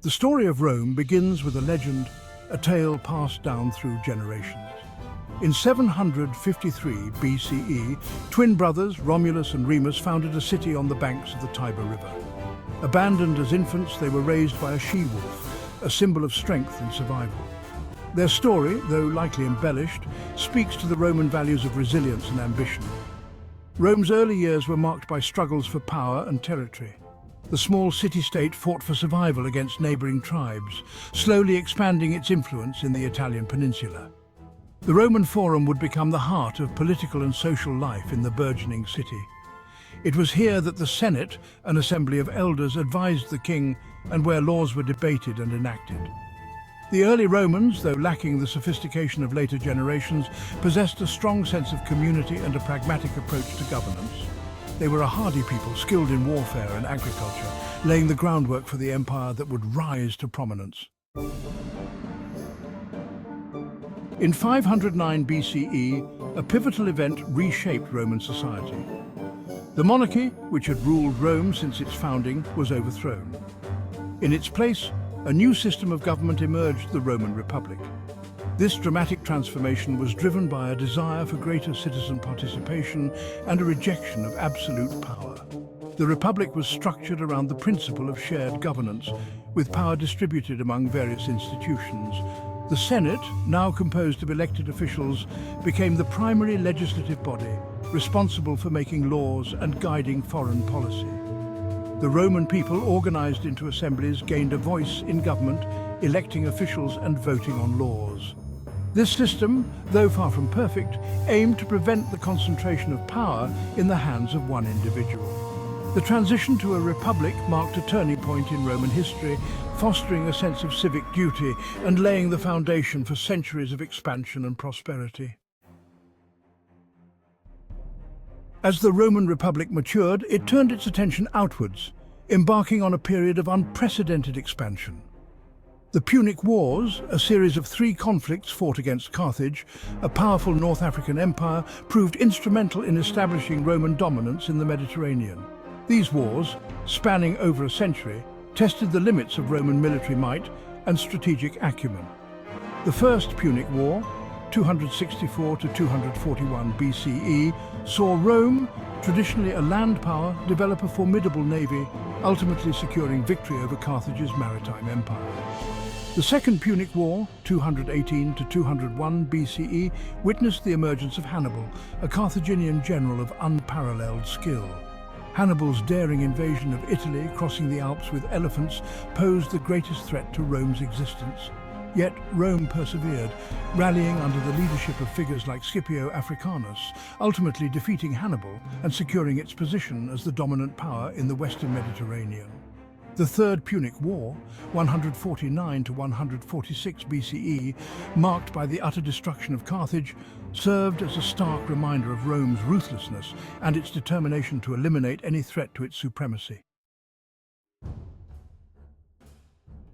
The story of Rome begins with a legend, a tale passed down through generations. In 753 BCE, twin brothers Romulus and Remus founded a city on the banks of the Tiber River. Abandoned as infants, they were raised by a she-wolf, a symbol of strength and survival. Their story, though likely embellished, speaks to the Roman values of resilience and ambition. Rome's early years were marked by struggles for power and territory. The small city-state fought for survival against neighbouring tribes, slowly expanding its influence in the Italian peninsula. The Roman Forum would become the heart of political and social life in the burgeoning city. It was here that the Senate, an assembly of elders, advised the king and where laws were debated and enacted. The early Romans, though lacking the sophistication of later generations, possessed a strong sense of community and a pragmatic approach to governance. They were a hardy people, skilled in warfare and agriculture, laying the groundwork for the empire that would rise to prominence. In 509 BCE, a pivotal event reshaped Roman society. The monarchy, which had ruled Rome since its founding, was overthrown. In its place, a new system of government emerged, the Roman Republic. This dramatic transformation was driven by a desire for greater citizen participation and a rejection of absolute power. The Republic was structured around the principle of shared governance, with power distributed among various institutions. The Senate, now composed of elected officials, became the primary legislative body, responsible for making laws and guiding foreign policy. The Roman people, organized into assemblies, gained a voice in government, electing officials and voting on laws. This system, though far from perfect, aimed to prevent the concentration of power in the hands of one individual. The transition to a republic marked a turning point in Roman history, fostering a sense of civic duty and laying the foundation for centuries of expansion and prosperity. As the Roman Republic matured, it turned its attention outwards, embarking on a period of unprecedented expansion. The Punic Wars, a series of 3 conflicts fought against Carthage, a powerful North African empire, proved instrumental in establishing Roman dominance in the Mediterranean. These wars, spanning over a century, tested the limits of Roman military might and strategic acumen. The First Punic War, 264 to 241 BCE, saw Rome, traditionally a land power, develop a formidable navy, ultimately securing victory over Carthage's maritime empire. The Second Punic War, 218 to 201 BCE, witnessed the emergence of Hannibal, a Carthaginian general of unparalleled skill. Hannibal's daring invasion of Italy, crossing the Alps with elephants, posed the greatest threat to Rome's existence. Yet Rome persevered, rallying under the leadership of figures like Scipio Africanus, ultimately defeating Hannibal and securing its position as the dominant power in the Western Mediterranean. The Third Punic War, 149 to 146 BCE, marked by the utter destruction of Carthage, served as a stark reminder of Rome's ruthlessness and its determination to eliminate any threat to its supremacy.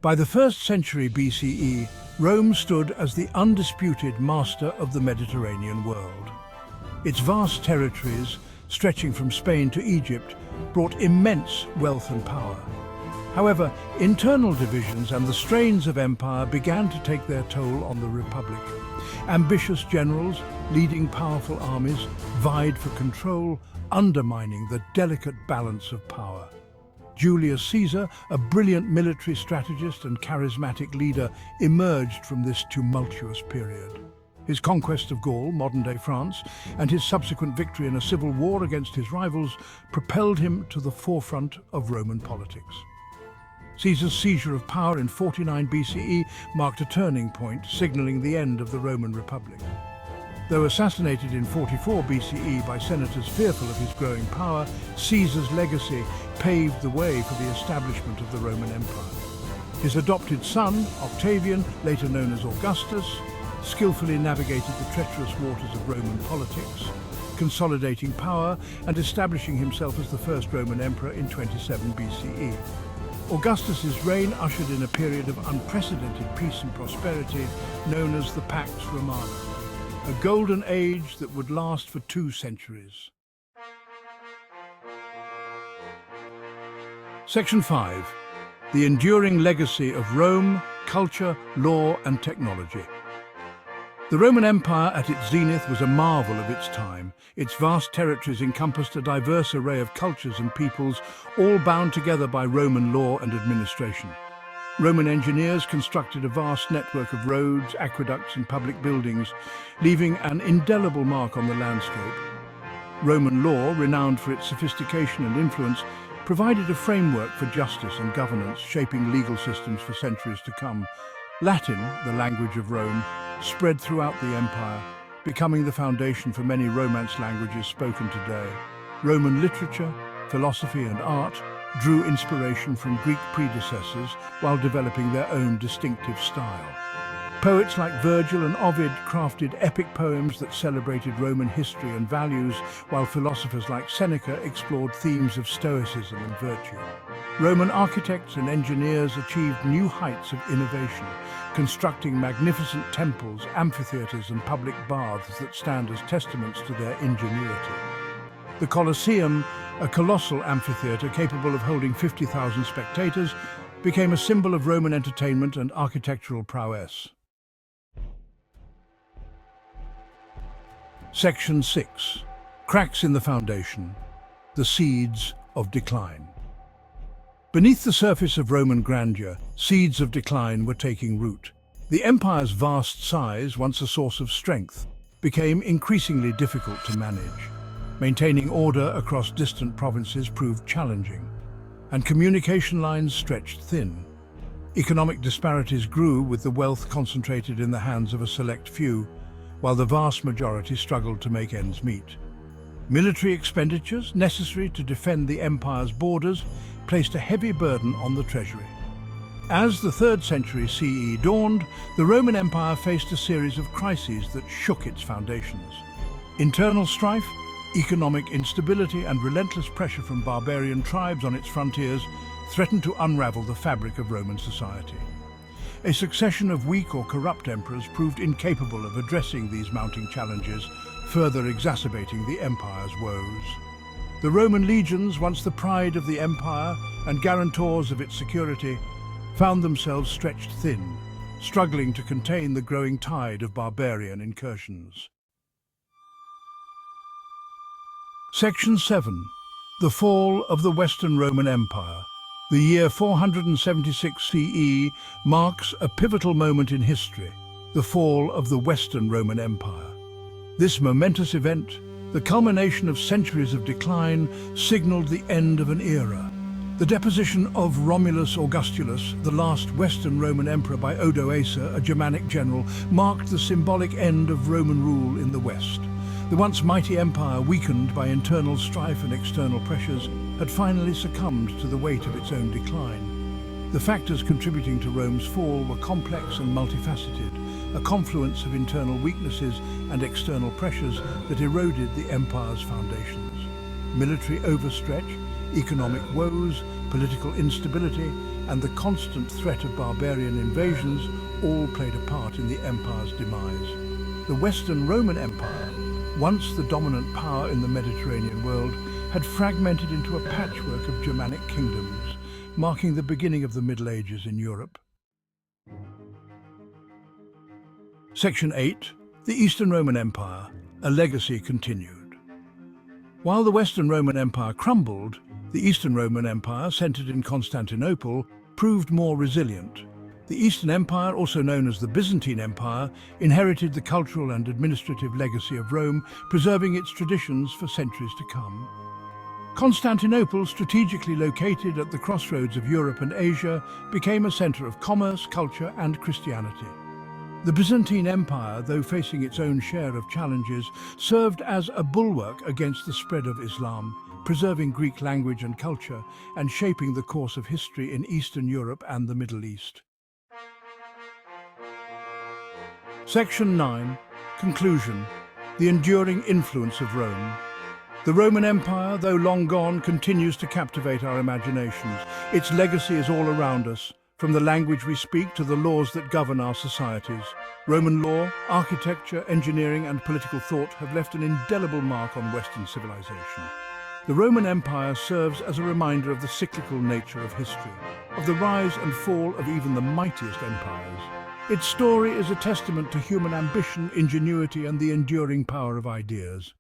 By the 1st century BCE, Rome stood as the undisputed master of the Mediterranean world. Its vast territories, stretching from Spain to Egypt, brought immense wealth and power. However, internal divisions and the strains of empire began to take their toll on the Republic. Ambitious generals, leading powerful armies, vied for control, undermining the delicate balance of power. Julius Caesar, a brilliant military strategist and charismatic leader, emerged from this tumultuous period. His conquest of Gaul, modern-day France, and his subsequent victory in a civil war against his rivals propelled him to the forefront of Roman politics. Caesar's seizure of power in 49 BCE marked a turning point, signaling the end of the Roman Republic. Though assassinated in 44 BCE by senators fearful of his growing power, Caesar's legacy paved the way for the establishment of the Roman Empire. His adopted son, Octavian, later known as Augustus, skillfully navigated the treacherous waters of Roman politics, consolidating power and establishing himself as the first Roman emperor in 27 BCE. Augustus's reign ushered in a period of unprecedented peace and prosperity known as the Pax Romana, a golden age that would last for 2 centuries. Section 5. the enduring legacy of Rome, culture, law and technology. The Roman Empire at its zenith was a marvel of its time. Its vast territories encompassed a diverse array of cultures and peoples, all bound together by Roman law and administration. Roman engineers constructed a vast network of roads, aqueducts and public buildings, leaving an indelible mark on the landscape. Roman law, renowned for its sophistication and influence, provided a framework for justice and governance, shaping legal systems for centuries to come. Latin, the language of Rome, spread throughout the empire, becoming the foundation for many Romance languages spoken today. Roman literature, philosophy and art drew inspiration from Greek predecessors while developing their own distinctive style. Poets like Virgil and Ovid crafted epic poems that celebrated Roman history and values, while philosophers like Seneca explored themes of stoicism and virtue. Roman architects and engineers achieved new heights of innovation, constructing magnificent temples, amphitheatres and public baths that stand as testaments to their ingenuity. The Colosseum, a colossal amphitheatre capable of holding 50,000 spectators, became a symbol of Roman entertainment and architectural prowess. Section 6. Cracks in the foundation. The seeds of decline. Beneath the surface of Roman grandeur, seeds of decline were taking root. The empire's vast size, once a source of strength, became increasingly difficult to manage. Maintaining order across distant provinces proved challenging, and communication lines stretched thin. Economic disparities grew, with the wealth concentrated in the hands of a select few, while the vast majority struggled to make ends meet. Military expenditures, necessary to defend the empire's borders, placed a heavy burden on the treasury. As the 3rd century CE dawned, the Roman Empire faced a series of crises that shook its foundations. Internal strife, economic instability and relentless pressure from barbarian tribes on its frontiers threatened to unravel the fabric of Roman society. A succession of weak or corrupt emperors proved incapable of addressing these mounting challenges, further exacerbating the empire's woes. The Roman legions, once the pride of the empire and guarantors of its security, found themselves stretched thin, struggling to contain the growing tide of barbarian incursions. Section 7. The Fall of the Western Roman Empire. The year 476 CE marks a pivotal moment in history, the fall of the Western Roman Empire. This momentous event, the culmination of centuries of decline, signaled the end of an era. The deposition of Romulus Augustus, the last Western Roman emperor, by Odoacer, a Germanic general, marked the symbolic end of Roman rule in the West. The once mighty empire, weakened by internal strife and external pressures, had finally succumbed to the weight of its own decline. The factors contributing to Rome's fall were complex and multifaceted, a confluence of internal weaknesses and external pressures that eroded the empire's foundations. Military overstretch, economic woes, political instability, and the constant threat of barbarian invasions all played a part in the empire's demise. The Western Roman Empire, once the dominant power in the Mediterranean world, had fragmented into a patchwork of Germanic kingdoms, marking the beginning of the Middle Ages in Europe. Section 8. The Eastern Roman Empire, a legacy continued. While the Western Roman Empire crumbled, the Eastern Roman Empire, centered in Constantinople, proved more resilient. The Eastern Empire, also known as the Byzantine Empire, inherited the cultural and administrative legacy of Rome, preserving its traditions for centuries to come. Constantinople, strategically located at the crossroads of Europe and Asia, became a center of commerce, culture, and Christianity. The Byzantine Empire, though facing its own share of challenges, served as a bulwark against the spread of Islam, preserving Greek language and culture and shaping the course of history in Eastern Europe and the Middle East. Section 9. Conclusion. The enduring influence of Rome. The Roman Empire, though long gone, continues to captivate our imaginations. Its legacy is all around us, from the language we speak to the laws that govern our societies. Roman law, architecture, engineering, and political thought have left an indelible mark on Western civilization. The Roman Empire serves as a reminder of the cyclical nature of history, of the rise and fall of even the mightiest empires. Its story is a testament to human ambition, ingenuity, and the enduring power of ideas.